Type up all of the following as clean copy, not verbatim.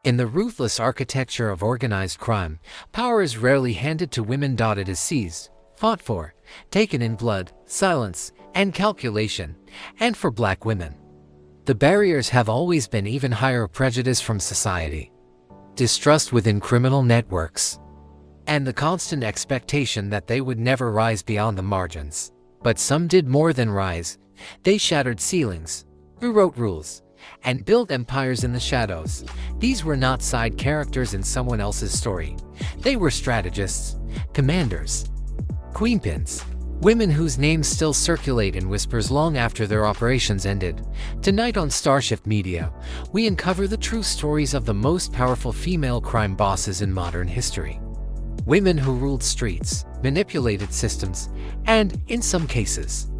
In the ruthless architecture of organized crime, power is rarely handed to women. It is seized, fought for, taken in blood, silence, and calculation, and for black women. The barriers have always been even higher: prejudice from society, distrust within criminal networks, and the constant expectation that they would never rise beyond the margins. But some did more than rise. They shattered ceilings, rewrote rules, and built empires in the shadows. These were not side characters in someone else's story. They were strategists, commanders, queenpins, women whose names still circulate in whispers long after their operations ended. Tonight on Starshift Media, we uncover the true stories of the most powerful female crime bosses in modern history. Women who ruled streets, manipulated systems, and, in some cases,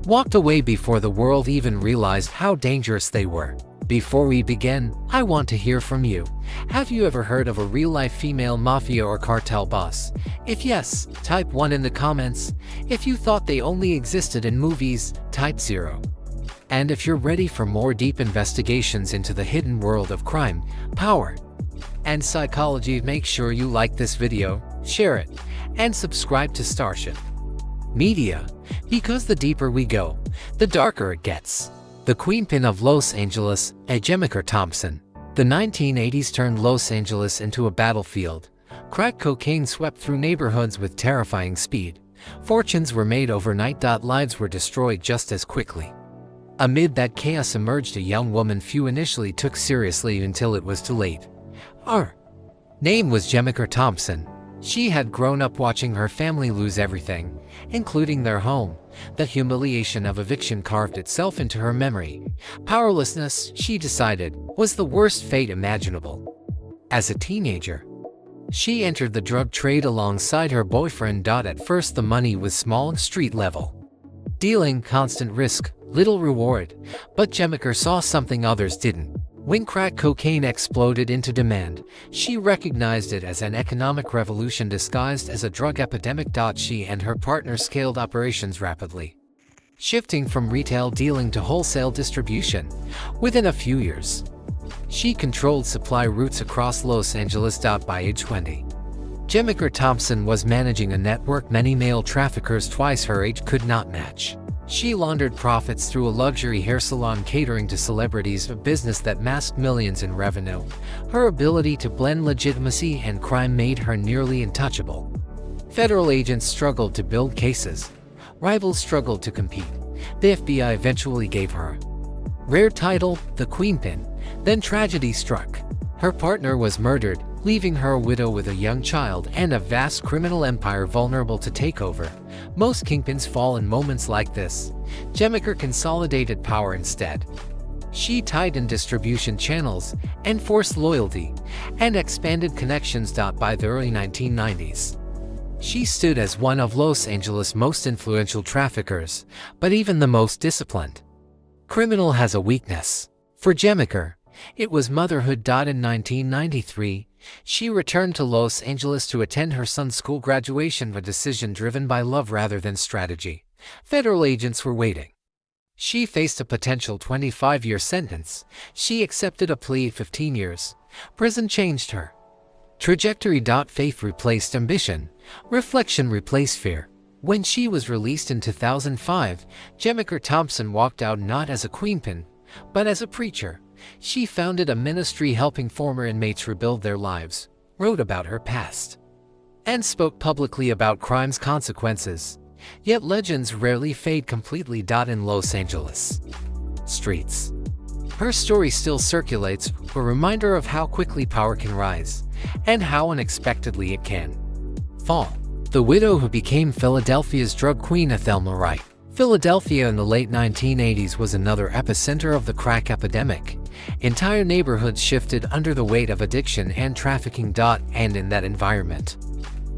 walked away before the world even realized how dangerous they were. Before we begin, I want to hear from you. Have you ever heard of a real-life female mafia or cartel boss? If yes, type 1 in the comments. If you thought they only existed in movies, type 0. And if you're ready for more deep investigations into the hidden world of crime, power, and psychology, make sure you like this video, share it, and subscribe to Starshift Media, because the deeper we go, the darker it gets. The Queenpin of Los Angeles, Jemiker Thompson. The 1980s turned Los Angeles into a battlefield. Crack cocaine swept through neighborhoods with terrifying speed. Fortunes were made overnight. Lives were destroyed just as quickly. Amid that chaos emerged a young woman few initially took seriously until it was too late. Her name was Jemiker Thompson. She had grown up watching her family lose everything, including their home. The humiliation of eviction carved itself into her memory. Powerlessness, she decided, was the worst fate imaginable. As a teenager, she entered the drug trade alongside her boyfriend. At first the money was small, street-level dealing, constant risk, little reward. But Jemiker saw something others didn't. When crack cocaine exploded into demand, she recognized it as an economic revolution disguised as a drug epidemic. She and her partner scaled operations rapidly, shifting from retail dealing to wholesale distribution. Within a few years, she controlled supply routes across Los Angeles. By age 20, Jemiker Thompson was managing a network many male traffickers twice her age could not match. She laundered profits through a luxury hair salon catering to celebrities, a business that masked millions in revenue. Her ability to blend legitimacy and crime made her nearly untouchable. Federal agents struggled to build cases. Rivals struggled to compete. The FBI eventually gave her a rare title, the Queenpin. Then tragedy struck. Her partner was murdered, leaving her a widow with a young child and a vast criminal empire vulnerable to takeover. Most kingpins fall in moments like this. Jemiker consolidated power instead. She tightened distribution channels, enforced loyalty, and expanded connections. By the early 1990s, she stood as one of Los Angeles' most influential traffickers, but even the most disciplined criminal has a weakness. For Jemiker, it was motherhood. In 1993, she returned to Los Angeles to attend her son's school graduation, a decision driven by love rather than strategy. Federal agents were waiting. She faced a potential 25-year sentence. She accepted a plea of 15 years. Prison changed her trajectory. Faith replaced ambition. Reflection replaced fear. When she was released in 2005, Jemiker Thompson walked out not as a queenpin, but as a preacher. She founded a ministry helping former inmates rebuild their lives, wrote about her past, and spoke publicly about crime's consequences. Yet legends rarely fade completely. In Los Angeles streets, her story still circulates, a reminder of how quickly power can rise, and how unexpectedly it can fall. The widow who became Philadelphia's drug queen, Thelma Wright. Philadelphia in the late 1980s was another epicenter of the crack epidemic. Entire neighborhoods shifted under the weight of addiction and trafficking. And in that environment,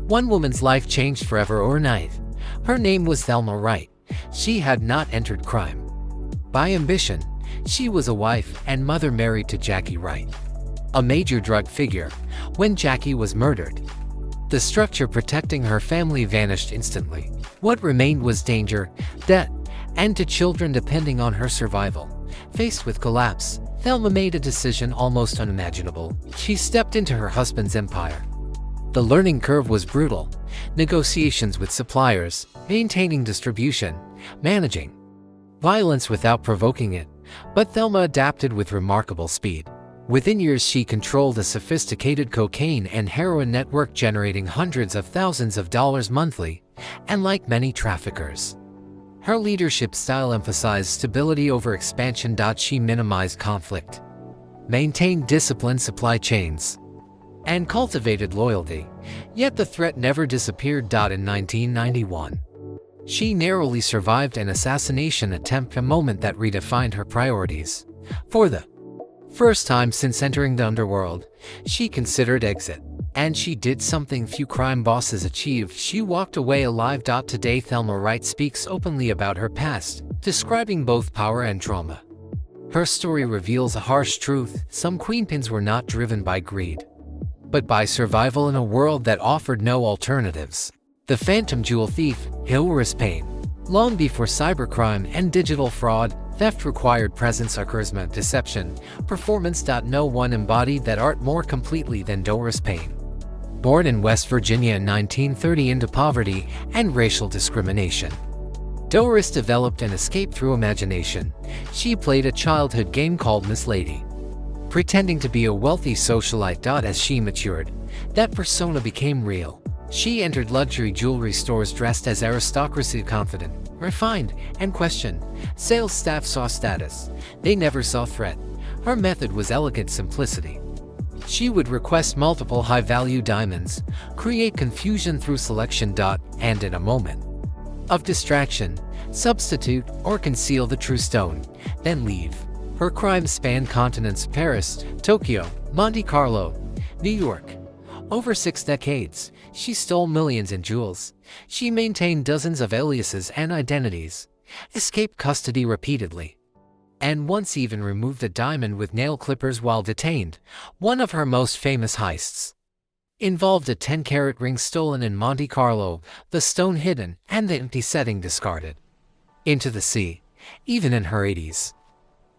one woman's life changed forever overnight. Her name was Thelma Wright. She had not entered crime by ambition. She was a wife and mother married to Jackie Wright, a major drug figure. When Jackie was murdered, the structure protecting her family vanished instantly. What remained was danger, debt, and to children depending on her survival. Faced with collapse, Thelma made a decision almost unimaginable. She stepped into her husband's empire. The learning curve was brutal. Negotiations with suppliers, maintaining distribution, managing violence without provoking it. But Thelma adapted with remarkable speed. Within years, she controlled a sophisticated cocaine and heroin network generating hundreds of thousands of dollars monthly, and like many traffickers, her leadership style emphasized stability over expansion. She minimized conflict, maintained disciplined supply chains, and cultivated loyalty. Yet the threat never disappeared. In 1991, she narrowly survived an assassination attempt, a moment that redefined her priorities. For the first time since entering the underworld, she considered exit. And she did something few crime bosses achieved. She walked away alive. Today, Thelma Wright speaks openly about her past, describing both power and trauma. Her story reveals a harsh truth: some queenpins were not driven by greed, but by survival in a world that offered no alternatives. The phantom jewel thief, Doris Payne. Long before cybercrime and digital fraud, theft required presence, charisma, deception, performance. No one embodied that art more completely than Doris Payne. Born in West Virginia in 1930 into poverty and racial discrimination, Doris developed an escape through imagination. She played a childhood game called Miss Lady, pretending to be a wealthy socialite. As she matured, that persona became real. She entered luxury jewelry stores dressed as aristocracy, confident, refined, and questioned. Sales staff saw status. They never saw threat. Her method was elegant simplicity. She would request multiple high-value diamonds, create confusion through selection. And in a moment of distraction, substitute or conceal the true stone, then leave. Her crimes spanned continents: Paris, Tokyo, Monte Carlo, New York. Over 6 decades, she stole millions in jewels. She maintained dozens of aliases and identities, escaped custody repeatedly, and once even removed a diamond with nail clippers while detained. One of her most famous heists involved a 10-carat ring stolen in Monte Carlo, the stone hidden, and the empty setting discarded into the sea. Even in her 80s,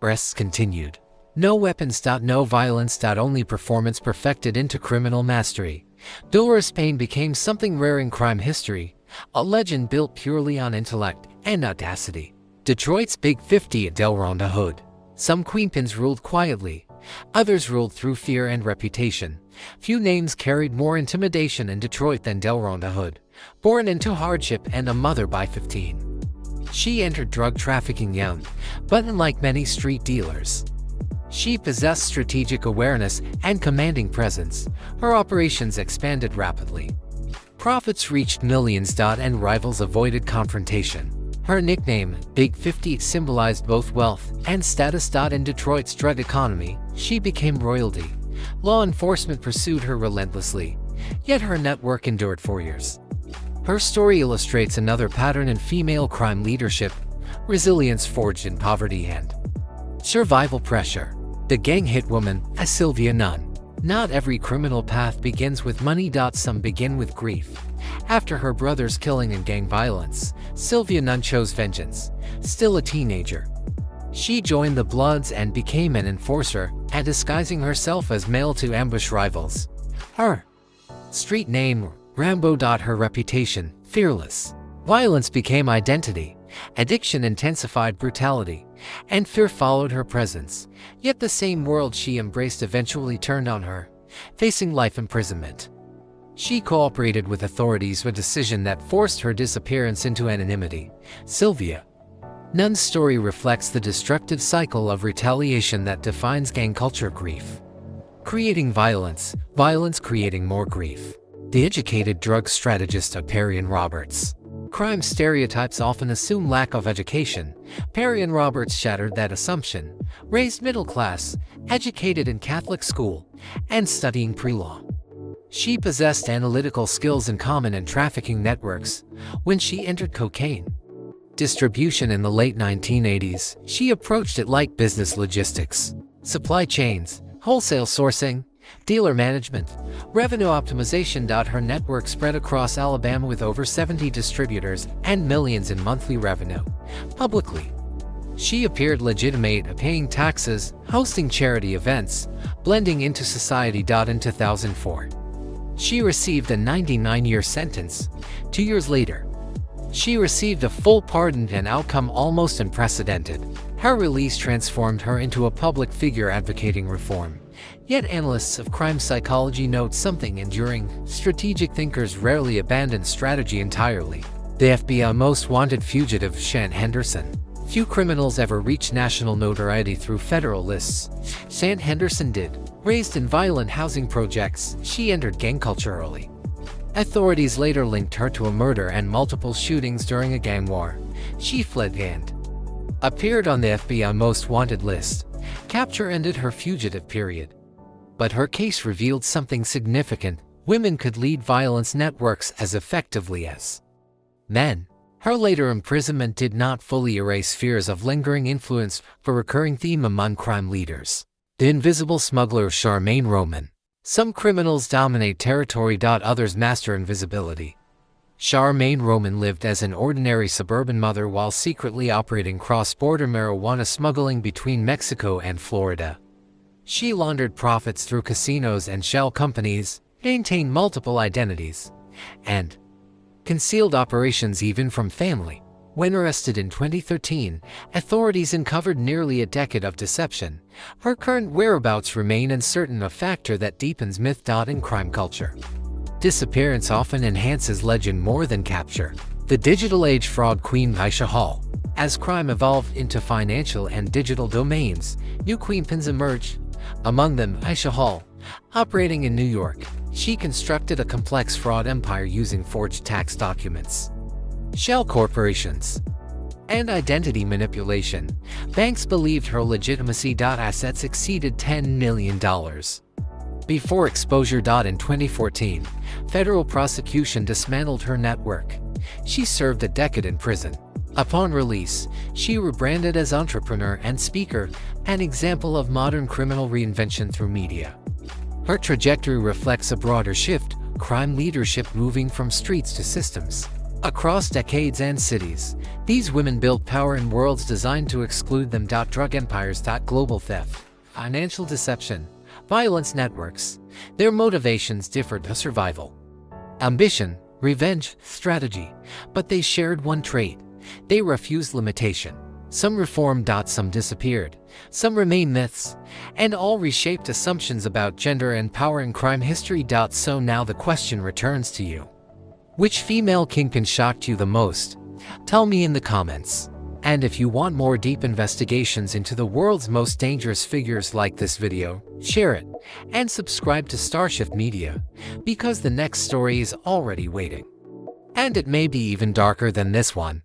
arrests continued. No weapons. No violence. Only performance perfected into criminal mastery. Doris Payne became something rare in crime history, a legend built purely on intellect and audacity. Detroit's Big 50 at Delrhonda Hood. Some queenpins ruled quietly, others ruled through fear and reputation. Few names carried more intimidation in Detroit than Delrhonda Hood. Born into hardship and a mother by 15, she entered drug trafficking young, but unlike many street dealers, she possessed strategic awareness and commanding presence. Her operations expanded rapidly. Profits reached millions. And rivals avoided confrontation. Her nickname, Big 50, symbolized both wealth and status. In Detroit's drug economy, she became royalty. Law enforcement pursued her relentlessly, yet her network endured for years. Her story illustrates another pattern in female crime leadership: resilience forged in poverty and survival pressure. The gang hit woman, as Sylvia Nunn. Not every criminal path begins with money. Some begin with grief. After her brother's killing and gang violence, Sylvia Nunn chose vengeance. Still a teenager, she joined the Bloods and became an enforcer, and disguising herself as male to ambush rivals. Her street name, Rambo. Her reputation, fearless. Violence became identity. Addiction intensified brutality, and fear followed her presence. Yet the same world she embraced eventually turned on her, facing life imprisonment. She cooperated with authorities, a decision that forced her disappearance into anonymity. Sylvia Nunn's story reflects the destructive cycle of retaliation that defines gang culture: grief creating violence, violence creating more grief. The educated drug strategist Perian Roberts. Crime stereotypes often assume lack of education. Perian Roberts shattered that assumption. Raised middle class, educated in Catholic school, and studying pre-law, she possessed analytical skills in common in trafficking networks. When she entered cocaine distribution in the late 1980s, she approached it like business: logistics, supply chains, wholesale sourcing, dealer management, revenue optimization. Her network spread across Alabama with over 70 distributors and millions in monthly revenue. Publicly She appeared legitimate, paying taxes, hosting charity events, blending into society. In 2004, she received a 99-year sentence. 2 years later, she received a full pardon, an outcome almost unprecedented. Her release transformed her into a public figure advocating reform. Yet analysts of crime psychology note something enduring: strategic thinkers rarely abandon strategy entirely. The FBI most wanted fugitive Shan Henderson. Few criminals ever reach national notoriety through federal lists. Shan Henderson did. Raised in violent housing projects, she entered gang culture early. Authorities later linked her to a murder and multiple shootings during a gang war. She fled and appeared on the FBI most wanted list. Capture ended her fugitive period. But her case revealed something significant: women could lead violence networks as effectively as men. Her later imprisonment did not fully erase fears of lingering influence, a recurring theme among crime leaders. The invisible smuggler Charmaine Roman. Some criminals dominate territory, others master invisibility. Charmaine Roman lived as an ordinary suburban mother while secretly operating cross-border marijuana smuggling between Mexico and Florida. She laundered profits through casinos and shell companies, maintained multiple identities, and concealed operations even from family. When arrested in 2013, authorities uncovered nearly a decade of deception. Her current whereabouts remain uncertain, a factor that deepens myth. In crime culture, disappearance often enhances legend more than capture. The digital age fraud queen Aisha Hall. As crime evolved into financial and digital domains, new queenpins emerged. Among them, Aisha Hall. Operating in New York, she constructed a complex fraud empire using forged tax documents, shell corporations, and identity manipulation. Banks believed her legitimacy. Assets exceeded $10 million. Before exposure. In 2014, federal prosecution dismantled her network. She served a decade in prison. Upon release, she rebranded as entrepreneur and speaker, an example of modern criminal reinvention through media. Her trajectory reflects a broader shift: crime leadership moving from streets to systems. Across decades and cities, these women built power in worlds designed to exclude them. Drug empires. Global theft, financial deception, violence networks. Their motivations differed: survival, ambition, revenge, strategy. But they shared one trait: they refused limitation. Some reformed. Some disappeared. Some remain myths. And all reshaped assumptions about gender and power in crime history. So now the question returns to you. Which female kingpin shocked you the most? Tell me in the comments. And if you want more deep investigations into the world's most dangerous figures like this video, share it and subscribe to Starshift Media, because the next story is already waiting. And it may be even darker than this one.